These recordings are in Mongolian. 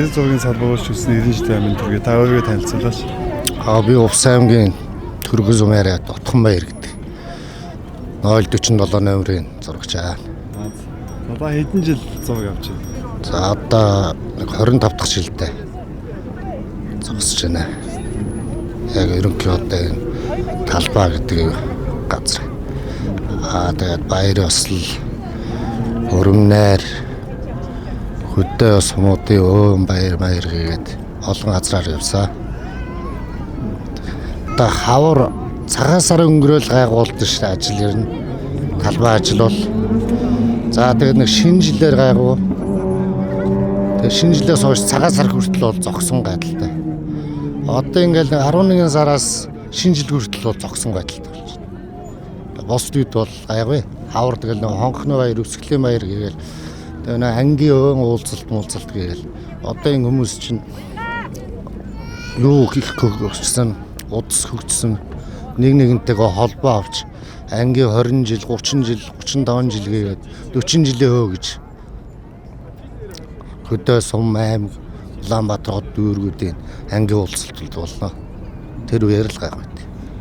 Ирэл зургийн салбарч үсний Ирэнжтэй амин төргээ та өөрийгөө танилцуулаач. Би Увс аймгийн Түргэн Сумаараа Утхан баяр гэдэг 047 номерын зурагч аа. Одоо хэдэн жил зураг авч байна? За одоо 25 дахь жилдээ зогсож байна. Яг ерөнхий одоо энэ талбай гэдэг газар. Тэгээд баяр өсөл, өрөмнөр, хөдөө сумуудын өөм баяр гээд олон газраар явсан. Одоо хавар цагаан сарын өнгөрөөл гайгуулдаг шүү дээ ажил ирнэ. Талбай ажил бол. За тэгээд нэг шинэ жилээр гайгуу. Тэгээд шинэ жилээс хойш цагаан сар хүртэл бол зогсон байдалтай. Одоо ингээл 11 сараас шинэ жил хүртэл бол зогсон байдалтай болж байна. Бос үед бол гайгүй. Хавар тэгэл нэг хонхны баяр, өсгөлийн баяр гээл тэгээд нэг ангийн өөн уулзалт гээл. Одоо энэ хүмүүс чинь юу их хөгжсөн, удас хөгжсөн нэг нэгнтэйгээ холбоо авч ангийн 20 жил, 30 жил, 35 жил гээгээд 40 жилийн хөө гэж хөдөө сум аймаг Улаанбаатар хот дүүргүүдийн ангийн уулзалт болно. Тэр үеэр л гайхав.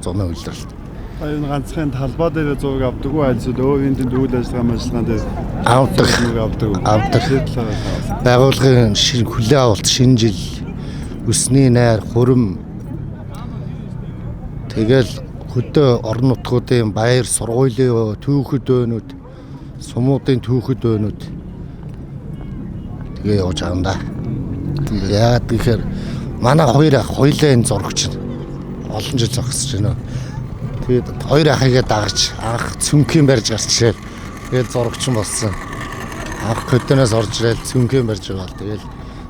Зуны үйлрэлт. Энэ ганцхан талбай дээр зураг авдаг уу альсууд өвийн тэнд үйл ажиллагаан дээр авдаг. Байгууллагын хүлээ авалт шинэ жил, өсний найр, хурим тэгэл хөдөө орон нутгуудын баяр, сургуулийн түүхэд өөнүүд, сумуудын түүхэд өөнүүд тэгээ явж байгаа юм да. Яагаад гэхээр манай хоёр ах хоёлаа энэ зурагч олон жил зогсож байна. Тэгээд хоёр ахыгаа дагаж анх цүнхийн барьж гарчээ. Тэгээд зурагч болсон. Анх хөдөөнөөс орж ирэл цүнхийн барьж байгаа. Тэгээд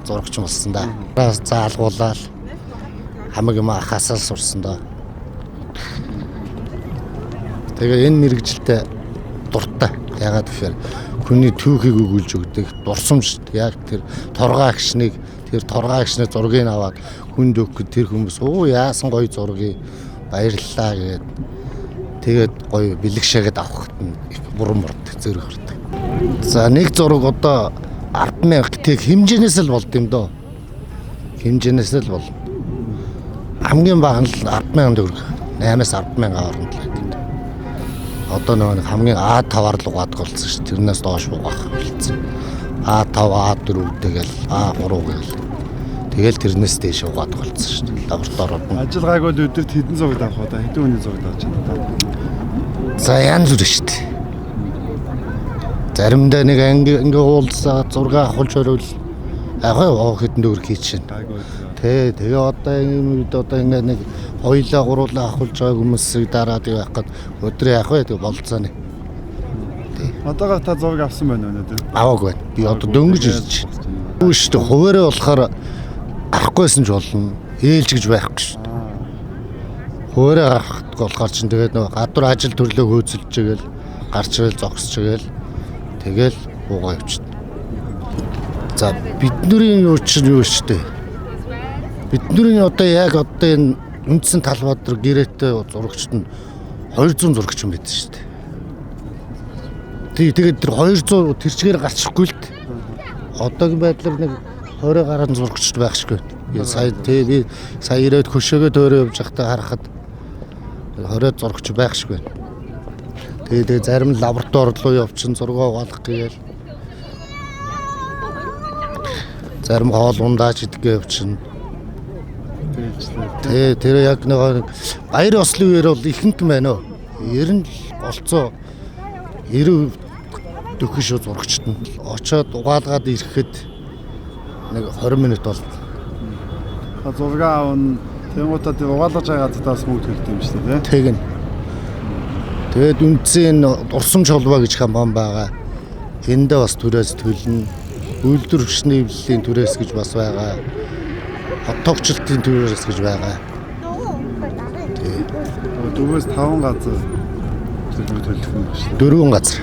зурагч болсон да. Заалгуулаад хамаг юм ахасаа сурсан да. Тэгээ энэ мэрэгжилтэй дуртай. Яагаад гэхээр хүний түүхийг өгүүлж өгдөг, дурсамж яг тэр торгоо агшныг зургийг аваад хүнд өгөх тэр хүмүүс яасан гоё зургийг баярлалаа гэгээд тэгээд гоё бэлгшээгээд авахт нь бүрэн зэрэг хүрдэг. За нэг зураг одоо 100000 тэг хэмжээнээс л болд юм доо. Хэмжээнээс л бол. Хамгийн бага нь 100000 төгрөг. 8-аас 100000 хооронд л байдаг. Одоо нэг хамгийн А5-аар л угаадаг болсон шүү дээ. Тэрнээс доош угаах болсон. А5, А4 тэгэл А3 гэл. Тэгэл тэрнээс дээш угаадаг болсон шүү дээ. Лабораторид. Ажил гайг бол өдөрт хэдэн зураг авах вэ? Хэдэн хүний зураг авч байна? За янз бүр шүү дээ. Заримдаа нэг анги уулзаа зураг авахулж орвол хэдэн төгрөг хийчихэн. Тэгээ одоо энэ үед одоо ингэ нэг хоёлаа гуруулаа авахулж байгаа хүмүүсийг дараад явах гээд өдрөө явах вэ тэгээ болцооны. Одоогоо та зураг авсан байна уу нэ? Аваагүй байна. Би одоо дөнгөж ирж байна. Үгүй шүү дээ. Хуваараа болохоор авахгүйсэн ч болно. Ээлж гэж байхгүй шүү дээ. Хуваараа авах болохоор чинь тэгээд нэг гадуур ажил төрлөө хөөцөлж игээл гарч ирэл зогсож игээл тэгэл уугаа явчихна. За бидний юу чинь юу шүү дээ. Бидний одоо яг одоо энэ үндсэн талбай дээр гэрээтэй зурагчд нь 200 зурагч юм байдаг шүү дээ. Тэгээд тэр 200 тэр чигээр гарчихгүй л дээ. Одоогийн байдлаар нэг 20 гаруй зурагчд байх шиг байна. Би сая ирээд хөшөөгөө төөрөө явж байхдаа харахад 20 зурагч байх шиг байна. Тэгээд зарим лаборатори руу явчихсан зураг авах гээл. Зарим хоол ундааж идгээ явчихна. Тэр яг нэг баяр ослын үеэр бол ихэнх байна уу. 90 болцоо 90 дөхөш зурагчд нь очоод угаалгаад ирэхэд нэг 20 минут бол. Зураг аавн тэнгуутад угаалгаж байгаа газраас мөнгө төлдөг юм шүү дээ. Тэгнь. Тэгээд үндсэн дурсамж холбоо гэж хамгаан байгаа. Эндээ бас түрээс төлнө. Үйлдвэр хүчний эвлэлийн түрээс гэж бас байгаа. Хотогчлтын түрээс гэж байгаа. Дөрвөөс 5 газар төлөх юм байна шүү дээ. 4 газар.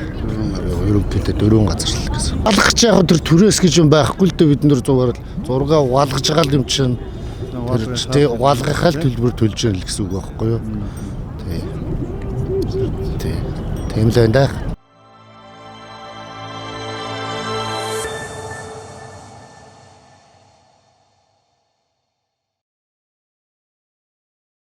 Ерөнхийдөө 4 газар л гэсэн. Алгах яг тэр түрээс гэж юм байхгүй л дээ бид нэр зургаа угаалгаж байгаа юм чинь. Тэр угаалгахаа л төлбөр төлж яана л гэсэн үг байхгүй юу? Тийм л байна да.